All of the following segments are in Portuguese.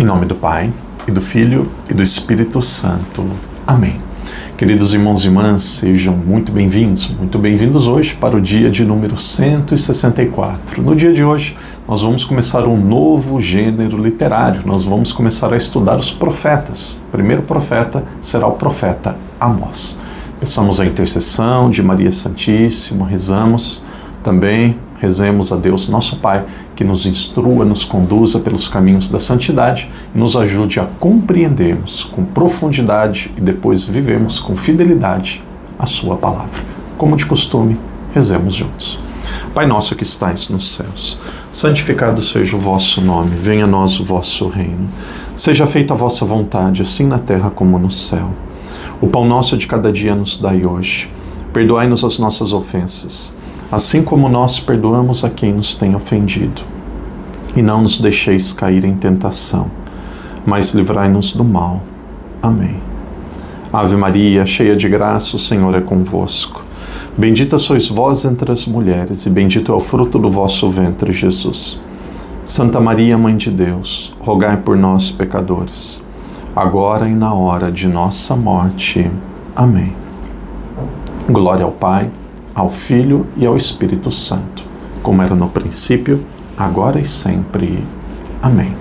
Em nome do Pai, e do Filho, e do Espírito Santo. Amém. Queridos irmãos e irmãs, sejam muito bem-vindos hoje para o dia de número 164. No dia de hoje, nós vamos começar um novo gênero literário. Nós vamos começar a estudar os profetas. O primeiro profeta será o profeta Amós. Peçamos a intercessão de Maria Santíssima, rezemos a Deus, nosso Pai, que nos instrua, nos conduza pelos caminhos da santidade e nos ajude a compreendermos com profundidade e depois vivemos com fidelidade a sua palavra. Como de costume, rezemos juntos. Pai nosso que estais nos céus, santificado seja o vosso nome, venha a nós o vosso reino. Seja feita a vossa vontade, assim na terra como no céu. O pão nosso de cada dia nos dai hoje. Perdoai-nos as nossas ofensas, assim como nós perdoamos a quem nos tem ofendido. E não nos deixeis cair em tentação, mas livrai-nos do mal. Amém. Ave Maria, cheia de graça, o Senhor é convosco. Bendita sois vós entre as mulheres, e bendito é o fruto do vosso ventre, Jesus. Santa Maria, Mãe de Deus, rogai por nós, pecadores, agora e na hora de nossa morte. Amém. Glória ao Pai, ao Filho e ao Espírito Santo, como era no princípio, agora e sempre. Amém.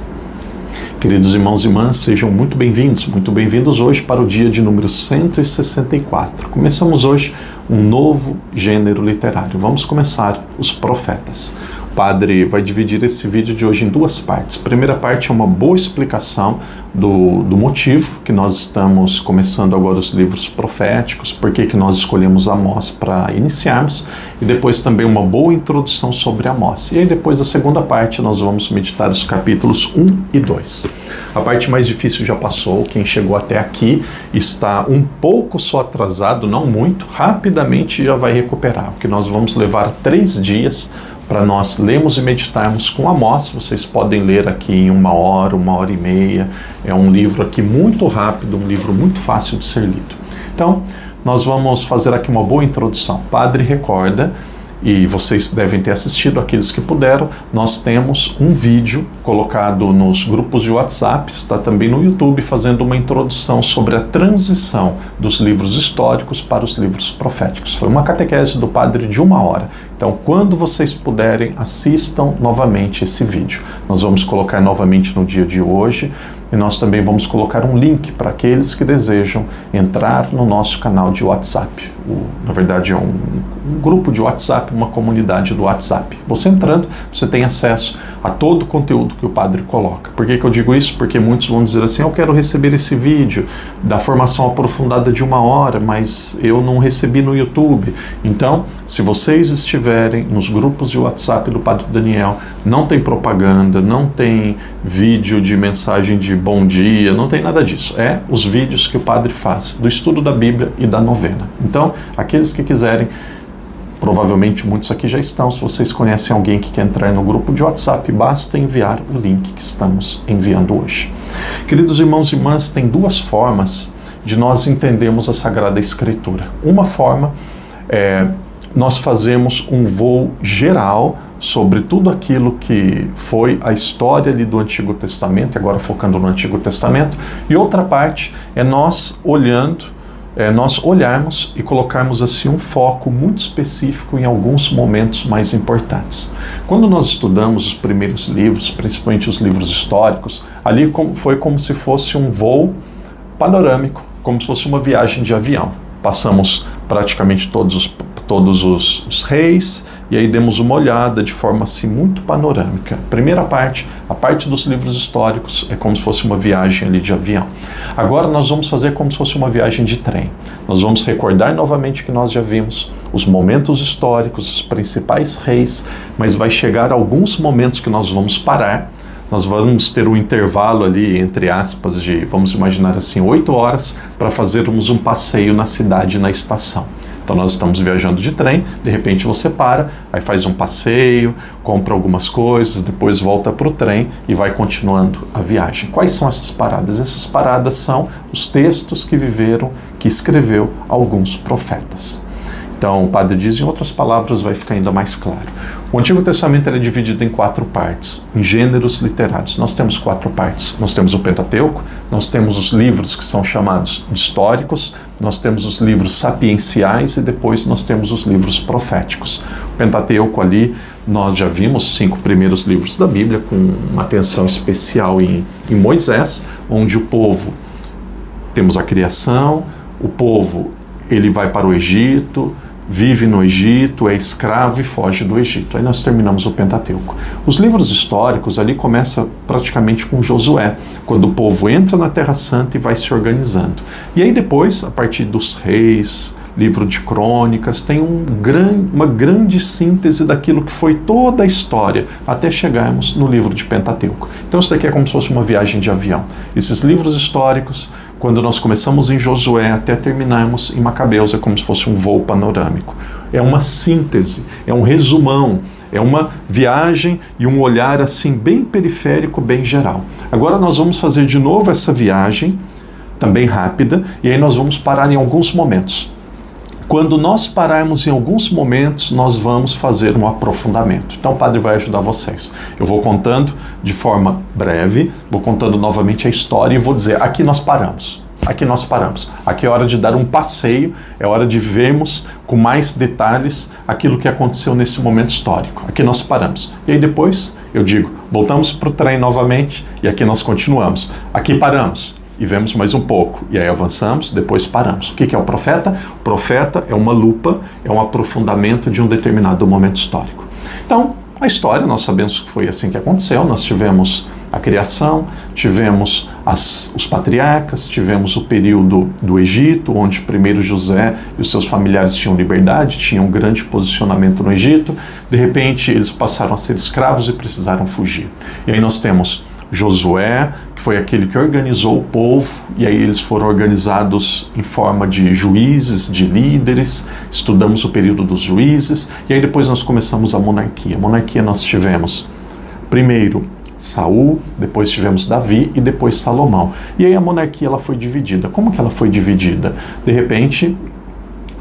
Queridos irmãos e irmãs, sejam muito bem-vindos hoje para o dia de número 164. Começamos hoje um novo gênero literário. Vamos começar os profetas. O padre vai dividir esse vídeo de hoje em duas partes. A primeira parte é uma boa explicação do motivo que nós estamos começando agora os livros proféticos, por que nós escolhemos Amós para iniciarmos, e depois também uma boa introdução sobre Amós. E aí depois da segunda parte nós vamos meditar os capítulos 1 e 2. A parte mais difícil já passou, quem chegou até aqui está um pouco só atrasado, não muito, rapidamente já vai recuperar, porque nós vamos levar 3 dias para nós lermos e meditarmos com Amós. Vocês podem ler aqui em 1 hora, 1h30. É um livro aqui muito rápido, um livro muito fácil de ser lido. Então, nós vamos fazer aqui uma boa introdução. O padre recorda, e vocês devem ter assistido, aqueles que puderam, nós temos um vídeo colocado nos grupos de WhatsApp, está também no YouTube, fazendo uma introdução sobre a transição dos livros históricos para os livros proféticos. Foi uma catequese do padre de 1 hora. Então, quando vocês puderem, assistam novamente esse vídeo. Nós vamos colocar novamente no dia de hoje, e nós também vamos colocar um link para aqueles que desejam entrar no nosso canal de WhatsApp. Na verdade, é um grupo de WhatsApp, uma comunidade do WhatsApp. Você entrando, você tem acesso a todo o conteúdo que o padre coloca. Por que eu digo isso? Porque muitos vão dizer assim, eu quero receber esse vídeo da formação aprofundada de 1 hora, mas eu não recebi no YouTube. Então, se vocês estiverem nos grupos de WhatsApp do Padre Daniel, não tem propaganda, não tem vídeo de mensagem de bom dia, não tem nada disso. É os vídeos que o padre faz do estudo da Bíblia e da novena. Então, aqueles que quiserem, provavelmente muitos aqui já estão, se vocês conhecem alguém que quer entrar no grupo de WhatsApp, basta enviar o link que estamos enviando hoje. Queridos irmãos e irmãs, tem 2 formas de nós entendermos a Sagrada Escritura. Uma forma é nós fazemos um voo geral sobre tudo aquilo que foi a história ali do Antigo Testamento, agora focando no Antigo Testamento, e outra parte é nós olharmos e colocarmos assim um foco muito específico em alguns momentos mais importantes. Quando nós estudamos os primeiros livros, principalmente os livros históricos, ali foi como se fosse um voo panorâmico, como se fosse uma viagem de avião. Passamos praticamente todos os reis, e aí demos uma olhada de forma assim muito panorâmica. Primeira parte, a parte dos livros históricos, é como se fosse uma viagem ali de avião. Agora nós vamos fazer como se fosse uma viagem de trem. Nós vamos recordar novamente que nós já vimos os momentos históricos, os principais reis, mas vai chegar alguns momentos que nós vamos parar. Nós vamos ter um intervalo ali, entre aspas, de, vamos imaginar assim, 8 horas, para fazermos um passeio na cidade, na estação. Então nós estamos viajando de trem, de repente você para, aí faz um passeio, compra algumas coisas, depois volta para o trem e vai continuando a viagem. Quais são essas paradas? Essas paradas são os textos que escreveu alguns profetas. Então, o padre diz, em outras palavras, vai ficar ainda mais claro. O Antigo Testamento é dividido em 4 partes, em gêneros literários. Nós temos 4 partes. Nós temos o Pentateuco, nós temos os livros que são chamados de históricos, nós temos os livros sapienciais e depois nós temos os livros proféticos. O Pentateuco ali, nós já vimos 5 primeiros livros da Bíblia, com uma atenção especial em Moisés, onde o povo, temos a criação, o povo, ele vai para o Egito, vive no Egito, é escravo e foge do Egito. Aí nós terminamos o Pentateuco. Os livros históricos ali começam praticamente com Josué, quando o povo entra na Terra Santa e vai se organizando. E aí depois, a partir dos reis, livro de crônicas, tem uma grande síntese daquilo que foi toda a história, até chegarmos no livro de Pentateuco. Então isso daqui é como se fosse uma viagem de avião. Esses livros históricos, quando nós começamos em Josué até terminarmos em Macabeus, é como se fosse um voo panorâmico. É uma síntese, é um resumão, é uma viagem e um olhar assim bem periférico, bem geral. Agora nós vamos fazer de novo essa viagem, também rápida, e aí nós vamos parar em alguns momentos. Quando nós pararmos em alguns momentos, nós vamos fazer um aprofundamento. Então o padre vai ajudar vocês. Eu vou contando de forma breve, vou contando novamente a história e vou dizer, aqui nós paramos. Aqui nós paramos. Aqui é hora de dar um passeio, é hora de vermos com mais detalhes aquilo que aconteceu nesse momento histórico. Aqui nós paramos. E aí depois eu digo, voltamos para o trem novamente e aqui nós continuamos. Aqui paramos. E vemos mais um pouco, e aí avançamos, depois paramos. O que é o profeta? O profeta é uma lupa, é um aprofundamento de um determinado momento histórico. Então, a história, nós sabemos que foi assim que aconteceu, nós tivemos a criação, tivemos os patriarcas, tivemos o período do Egito, onde primeiro José e os seus familiares tinham liberdade, tinham um grande posicionamento no Egito, de repente eles passaram a ser escravos e precisaram fugir. E aí nós temos Josué, que foi aquele que organizou o povo, e aí eles foram organizados em forma de juízes, de líderes, estudamos o período dos juízes, e aí depois nós começamos a monarquia. A monarquia nós tivemos primeiro Saul, depois tivemos Davi e depois Salomão. E aí a monarquia ela foi dividida. Como que ela foi dividida? De repente,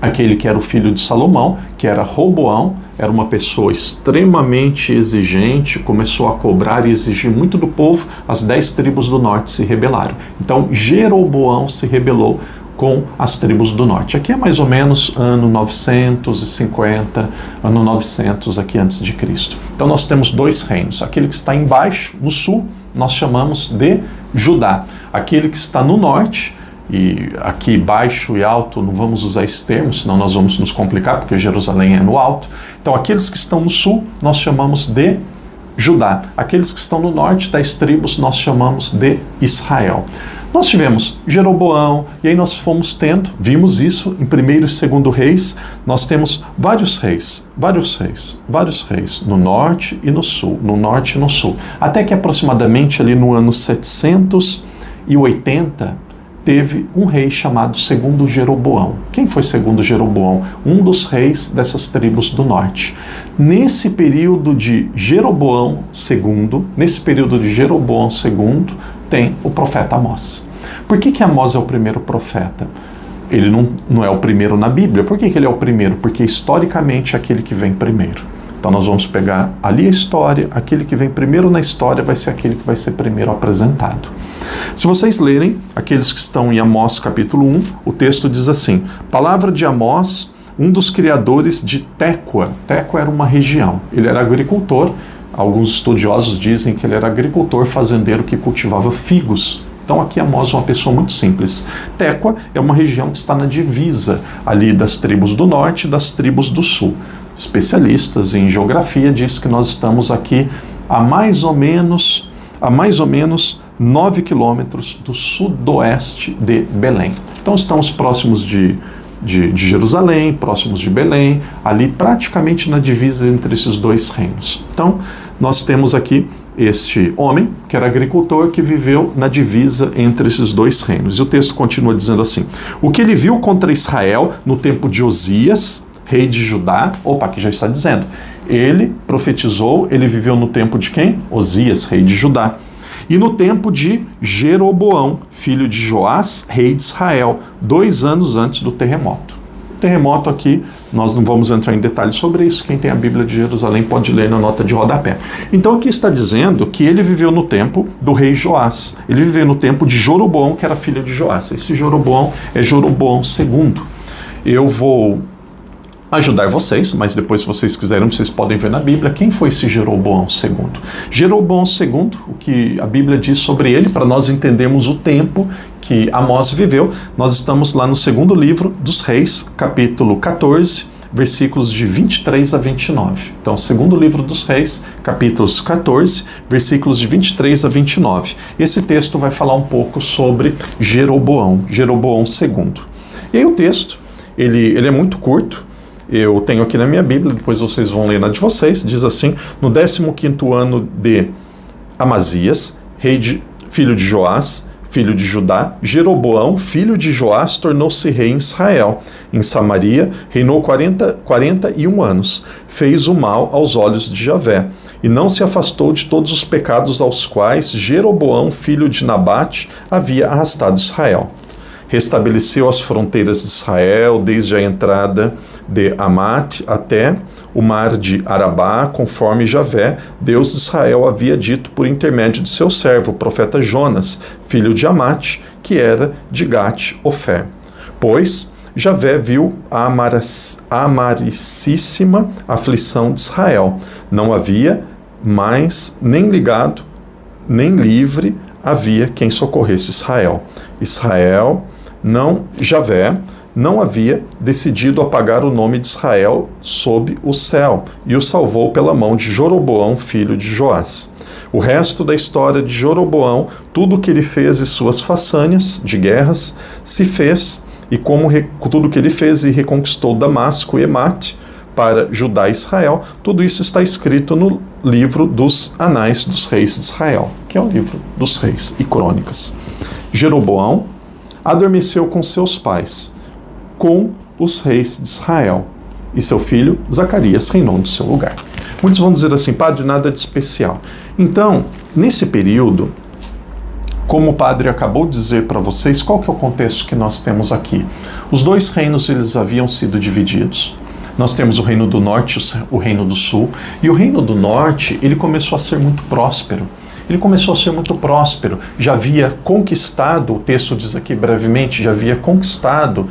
aquele que era o filho de Salomão, que era Roboão, era uma pessoa extremamente exigente, começou a cobrar e exigir muito do povo, as 10 tribos do norte se rebelaram. Então Jeroboão se rebelou com as tribos do norte. Aqui é mais ou menos ano 950, ano 900 aqui antes de Cristo. Então nós temos 2 reinos. Aquele que está embaixo, no sul, nós chamamos de Judá. Aquele que está no norte, e aqui baixo e alto, não vamos usar esse termo, senão nós vamos nos complicar, porque Jerusalém é no alto. Então aqueles que estão no sul, nós chamamos de Judá. Aqueles que estão no norte, das tribos, nós chamamos de Israel. Nós tivemos Jeroboão, e aí nós fomos tendo, vimos isso em 1º e 2º Reis, nós temos vários reis, no norte e no sul, até que aproximadamente ali no ano 780, teve um rei chamado Segundo Jeroboão. Quem foi Segundo Jeroboão? Um dos reis dessas tribos do norte. Nesse período de Jeroboão II, tem o profeta Amós. Por que Amós é o primeiro profeta? Ele não é o primeiro na Bíblia. Por que ele é o primeiro? Porque historicamente é aquele que vem primeiro. Então nós vamos pegar ali a história, aquele que vem primeiro na história vai ser aquele que vai ser primeiro apresentado. Se vocês lerem, aqueles que estão em Amós capítulo 1, o texto diz assim, palavra de Amós, um dos criadores de Tecoa. Tecoa era uma região, ele era agricultor, alguns estudiosos dizem que ele era agricultor fazendeiro que cultivava figos. Então aqui Amós é uma pessoa muito simples. Tecoa é uma região que está na divisa ali das tribos do norte e das tribos do sul. Especialistas em geografia dizem que nós estamos aqui a mais ou menos 9 quilômetros do sudoeste de Belém. Então estamos próximos de Jerusalém, próximos de Belém, ali praticamente na divisa entre esses 2 reinos. Então nós temos aqui este homem, que era agricultor, que viveu na divisa entre esses 2 reinos. E o texto continua dizendo assim, o que ele viu contra Israel no tempo de Osias, rei de Judá, aqui já está dizendo, ele profetizou, ele viveu no tempo de quem? Osias, rei de Judá. E no tempo de Jeroboão, filho de Joás, rei de Israel, 2 anos antes do terremoto. O terremoto aqui nós não vamos entrar em detalhes sobre isso. Quem tem a Bíblia de Jerusalém pode ler na nota de rodapé. Então aqui está dizendo que ele viveu no tempo do rei Joás. Ele viveu no tempo de Jeroboão, que era filho de Joás. Esse Jeroboão é Jeroboão II. Eu vou ajudar vocês, mas depois, se vocês quiserem, vocês podem ver na Bíblia quem foi esse Jeroboão II. Jeroboão II, o que a Bíblia diz sobre ele, para nós entendermos o tempo que Amós viveu, nós estamos lá no segundo livro dos Reis, capítulo 14, versículos de 23 a 29. Então, segundo livro dos Reis, capítulos 14, versículos de 23 a 29. Esse texto vai falar um pouco sobre Jeroboão II. E aí o texto, ele é muito curto. Eu tenho aqui na minha Bíblia, depois vocês vão ler na de vocês, diz assim: no 15º ano de Amazias, filho de Joás, filho de Judá, Jeroboão, filho de Joás, tornou-se rei em Israel. Em Samaria, reinou 41 anos. Fez o mal aos olhos de Javé, e não se afastou de todos os pecados aos quais Jeroboão, filho de Nabate, havia arrastado Israel. Restabeleceu as fronteiras de Israel, desde a entrada de Amate até o mar de Arabá, conforme Javé, Deus de Israel, havia dito por intermédio de seu servo, o profeta Jonas, filho de Amate, que era de Gat-Ofé. Pois Javé viu a amaricíssima aflição de Israel. Não havia mais nem ligado, nem livre havia quem socorresse Israel. Javé não havia decidido apagar o nome de Israel sob o céu, e o salvou pela mão de Jeroboão, filho de Joás. O resto da história de Jeroboão, tudo o que ele fez e suas façanhas de guerras, se fez, e tudo o que ele fez e reconquistou Damasco e Emate para Judá e Israel, tudo isso está escrito no livro dos Anais dos Reis de Israel, que é o livro dos Reis e Crônicas. Jeroboão adormeceu com seus pais, com os reis de Israel, e seu filho Zacarias reinou no seu lugar. Muitos vão dizer assim: padre, nada de especial. Então, nesse período, como o padre acabou de dizer para vocês, qual que é o contexto que nós temos aqui? Os dois reinos, eles haviam sido divididos. Nós temos o reino do norte e o reino do sul, e o reino do norte, ele começou a ser muito próspero. Já havia conquistado, o texto diz aqui brevemente, já havia conquistado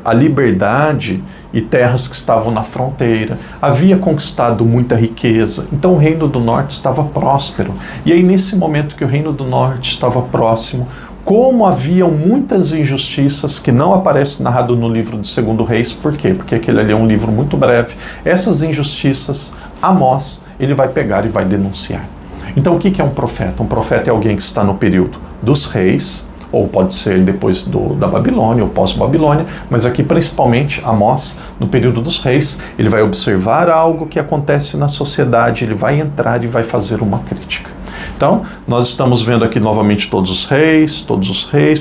a liberdade e terras que estavam na fronteira, havia conquistado muita riqueza, então o reino do norte estava próspero. E aí, nesse momento que o reino do norte estava próximo, como haviam muitas injustiças que não aparece narrado no livro do Segundo Reis, por quê? Porque aquele ali é um livro muito breve. Essas injustiças, Amós, ele vai pegar e vai denunciar. Então, o que é um profeta? Um profeta é alguém que está no período dos reis, ou pode ser depois da Babilônia, ou pós-Babilônia, mas aqui principalmente Amós, no período dos reis, ele vai observar algo que acontece na sociedade, ele vai entrar e vai fazer uma crítica. Então, nós estamos vendo aqui novamente todos os reis,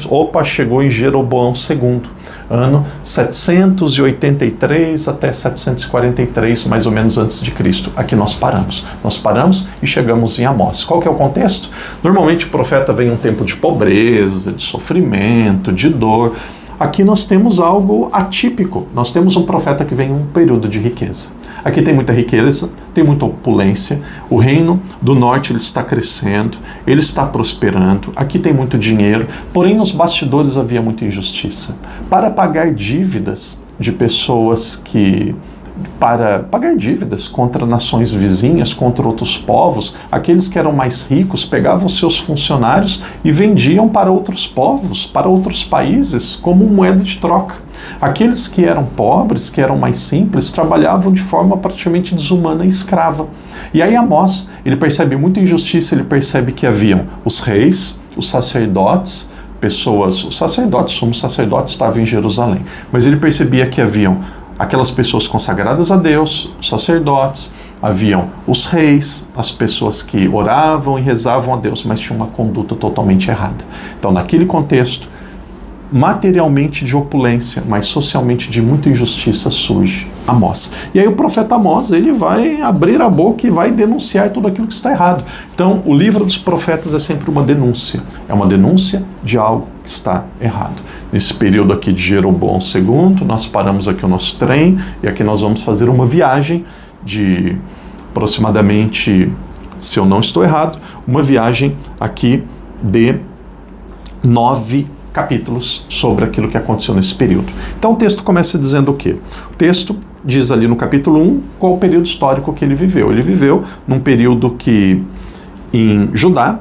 opa, chegou em Jeroboão II, ano 783 até 743, mais ou menos antes de Cristo. Aqui nós paramos e chegamos em Amós. Qual que é o contexto? Normalmente o profeta vem em um tempo de pobreza, de sofrimento, de dor. Aqui nós temos algo atípico, nós temos um profeta que vem em um período de riqueza. Aqui tem muita riqueza, tem muita opulência, o reino do norte ele está crescendo, ele está prosperando, aqui tem muito dinheiro, porém nos bastidores havia muita injustiça. Para pagar dívidas de pessoas para pagar dívidas contra nações vizinhas, contra outros povos, aqueles que eram mais ricos pegavam seus funcionários e vendiam para outros povos, para outros países, como moeda de troca. Aqueles que eram pobres, que eram mais simples, trabalhavam de forma praticamente desumana e escrava. E aí Amós, ele percebe muita injustiça, ele percebe que haviam os reis, os sacerdotes, os sacerdotes, somos sacerdotes, estavam em Jerusalém, mas ele percebia que haviam aquelas pessoas consagradas a Deus, os sacerdotes, haviam os reis, as pessoas que oravam e rezavam a Deus, mas tinham uma conduta totalmente errada. Então, naquele contexto, materialmente de opulência, mas socialmente de muita injustiça, surge Amós. E aí o profeta Amós, ele vai abrir a boca e vai denunciar tudo aquilo que está errado. Então, o livro dos profetas é sempre uma denúncia. É uma denúncia de algo que que está errado. Nesse período aqui de Jeroboão II, nós paramos aqui o nosso trem e aqui nós vamos fazer uma viagem de aproximadamente, se eu não estou errado, uma viagem aqui de 9 capítulos sobre aquilo que aconteceu nesse período. Então o texto começa dizendo o quê? O texto diz ali no capítulo 1 qual o período histórico que ele viveu. Ele viveu num período que em Judá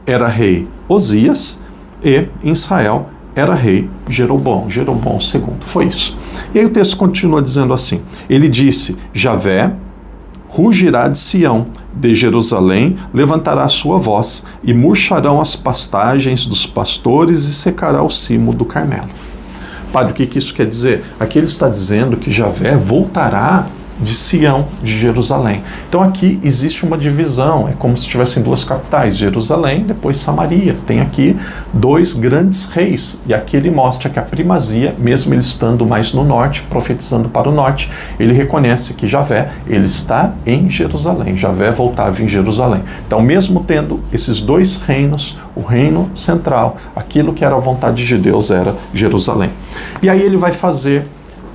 era rei Osias e em Israel era rei Jeroboão II. Foi isso. E aí o texto continua dizendo assim: ele disse: Javé rugirá de Sião, de Jerusalém levantará a sua voz, e murcharão as pastagens dos pastores e secará o cimo do Carmelo. Padre, o que isso quer dizer? Aqui ele está dizendo que Javé voltará de Sião, de Jerusalém. Então aqui existe uma divisão, é como se tivessem 2 capitais, Jerusalém, depois Samaria. Tem aqui 2 grandes reis, e aqui ele mostra que a primazia, mesmo ele estando mais no norte, profetizando para o norte, ele reconhece que Javé, ele está em Jerusalém. Javé voltava em Jerusalém. Então, mesmo tendo esses 2 reinos, o reino central, aquilo que era a vontade de Deus era Jerusalém. E aí ele vai fazer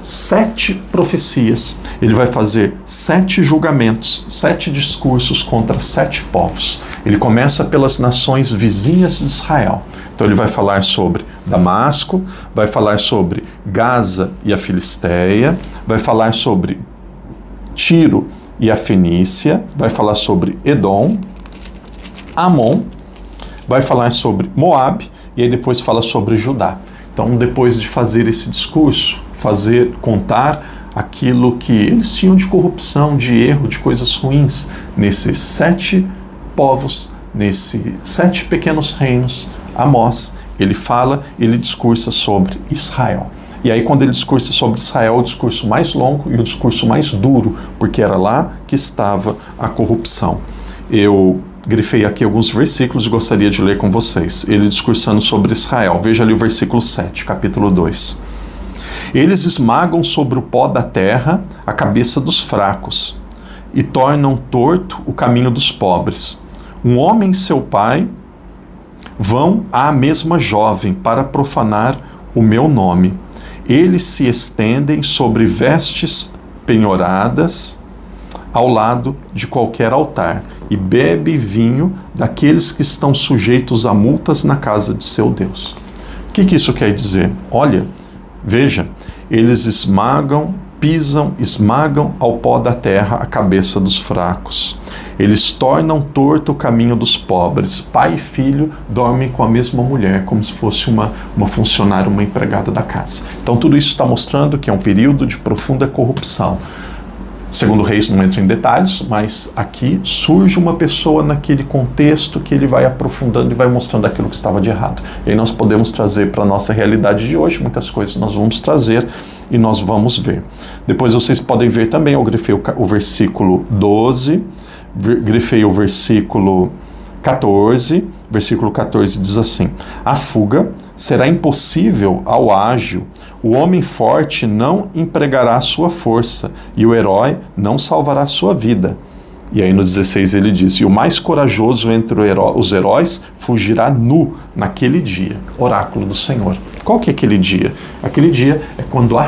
7 profecias, ele vai fazer 7 julgamentos, 7 discursos contra 7 povos. Ele começa pelas nações vizinhas de Israel. Então ele vai falar sobre Damasco, vai falar sobre Gaza e a Filisteia, vai falar sobre Tiro e a Fenícia, vai falar sobre Edom, Amon, vai falar sobre Moabe e aí depois fala sobre Judá. Então, depois de fazer esse discurso, contar aquilo que eles tinham de corrupção, de erro, de coisas ruins, nesses 7 povos, nesses 7 pequenos reinos, Amós, ele discursa sobre Israel. E aí, quando ele discursa sobre Israel, é o discurso mais longo e o discurso mais duro, porque era lá que estava a corrupção. Eu grifei aqui alguns versículos e gostaria de ler com vocês. Ele discursando sobre Israel. Veja ali o versículo 7, capítulo 2. Eles esmagam sobre o pó da terra a cabeça dos fracos e tornam torto o caminho dos pobres. Um homem e seu pai vão à mesma jovem para profanar o meu nome. Eles se estendem sobre vestes penhoradas ao lado de qualquer altar, e bebe vinho daqueles que estão sujeitos a multas na casa de seu Deus. O que isso quer dizer? Olha, veja, eles esmagam ao pó da terra a cabeça dos fracos. Eles tornam torto o caminho dos pobres. Pai e filho dormem com a mesma mulher, como se fosse uma funcionária, uma empregada da casa. Então tudo isso está mostrando que é um período de profunda corrupção. Segundo Reis não entra em detalhes, mas aqui surge uma pessoa naquele contexto que ele vai aprofundando e vai mostrando aquilo que estava de errado. E aí nós podemos trazer para a nossa realidade de hoje, muitas coisas nós vamos trazer e nós vamos ver. Depois vocês podem ver também, eu grifei o versículo 12, grifei o versículo 14, versículo 14 diz assim: a fuga será impossível ao ágil, o homem forte não empregará sua força, e o herói não salvará sua vida. E aí no 16 ele diz: e o mais corajoso entre os heróis fugirá nu naquele dia. Oráculo do Senhor. Qual que é aquele dia? Aquele dia é quando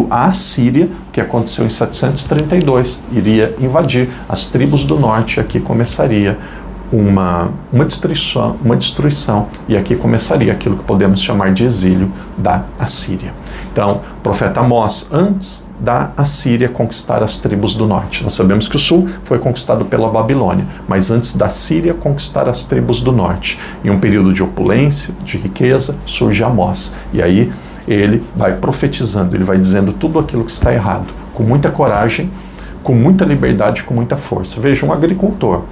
a Assíria, que aconteceu em 732, iria invadir as tribos do norte, e aqui começaria uma destruição, e aqui começaria aquilo que podemos chamar de exílio da Assíria. Então, o profeta Amós, antes da Assíria conquistar as tribos do norte, nós sabemos que o sul foi conquistado pela Babilônia, mas antes da Síria conquistar as tribos do norte, em um período de opulência, de riqueza, surge Amós, e aí ele vai profetizando, ele vai dizendo tudo aquilo que está errado, com muita coragem, com muita liberdade, com muita força. Veja, um agricultor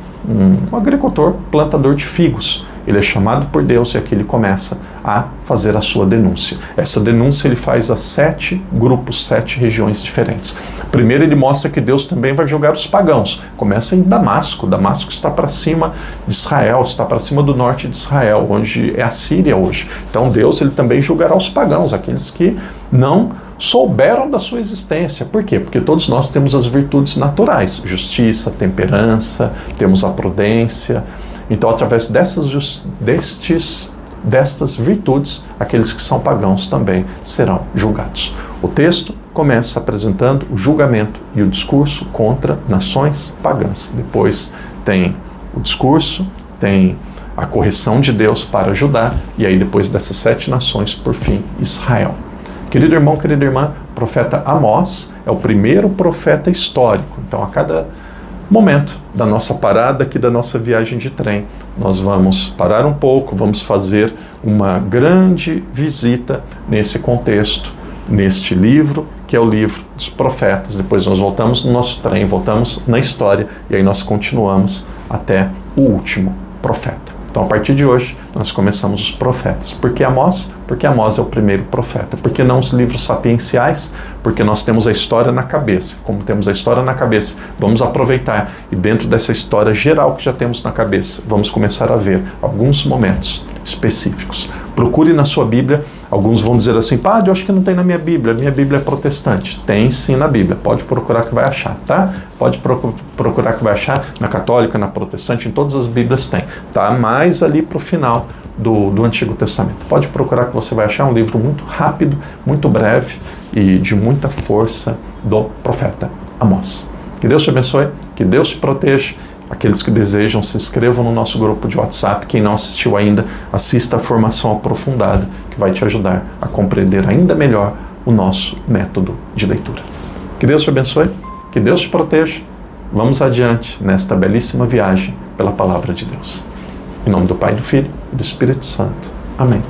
plantador de figos, ele é chamado por Deus e aqui ele começa a fazer a sua denúncia. Essa denúncia ele faz a 7 grupos, 7 regiões diferentes. Primeiro ele mostra que Deus também vai julgar os pagãos. Começa em Damasco. Damasco está para cima de Israel, está para cima do norte de Israel, onde é a Síria hoje. Então Deus ele também julgará os pagãos, aqueles que não souberam da sua existência. Por quê? Porque todos nós temos as virtudes naturais, justiça, temperança, temos a prudência. Então, através destes destas virtudes, aqueles que são pagãos também serão julgados. O texto começa apresentando o julgamento e o discurso contra nações pagãs. Depois tem o discurso, tem a correção de Deus para Judá, e aí depois dessas 7 nações, por fim, Israel. Querido irmão, querida irmã, o profeta Amós é o primeiro profeta histórico. Então, a cada momento da nossa parada aqui, da nossa viagem de trem, nós vamos parar um pouco, vamos fazer uma grande visita nesse contexto, neste livro, que é o livro dos profetas. Depois nós voltamos no nosso trem, voltamos na história, e aí nós continuamos até o último profeta. Então, a partir de hoje, nós começamos os profetas. Por que Amós? Porque Amós é o primeiro profeta. Por que não os livros sapienciais? Porque nós temos a história na cabeça. Como temos a história na cabeça, vamos aproveitar, e dentro dessa história geral que já temos na cabeça, vamos começar a ver alguns momentos específicos. Procure na sua Bíblia. Alguns vão dizer assim: padre, eu acho que não tem na minha Bíblia é protestante. Tem sim na Bíblia, pode procurar que vai achar, tá? Pode procurar que vai achar na católica, na protestante, em todas as Bíblias tem, tá? Mais ali para o final do Antigo Testamento. Pode procurar que você vai achar um livro muito rápido, muito breve e de muita força do profeta Amós. Que Deus te abençoe, que Deus te proteja. Aqueles que desejam, se inscrevam no nosso grupo de WhatsApp. Quem não assistiu ainda, assista a formação aprofundada, que vai te ajudar a compreender ainda melhor o nosso método de leitura. Que Deus te abençoe, que Deus te proteja. Vamos adiante nesta belíssima viagem pela Palavra de Deus. Em nome do Pai, do Filho e do Espírito Santo. Amém.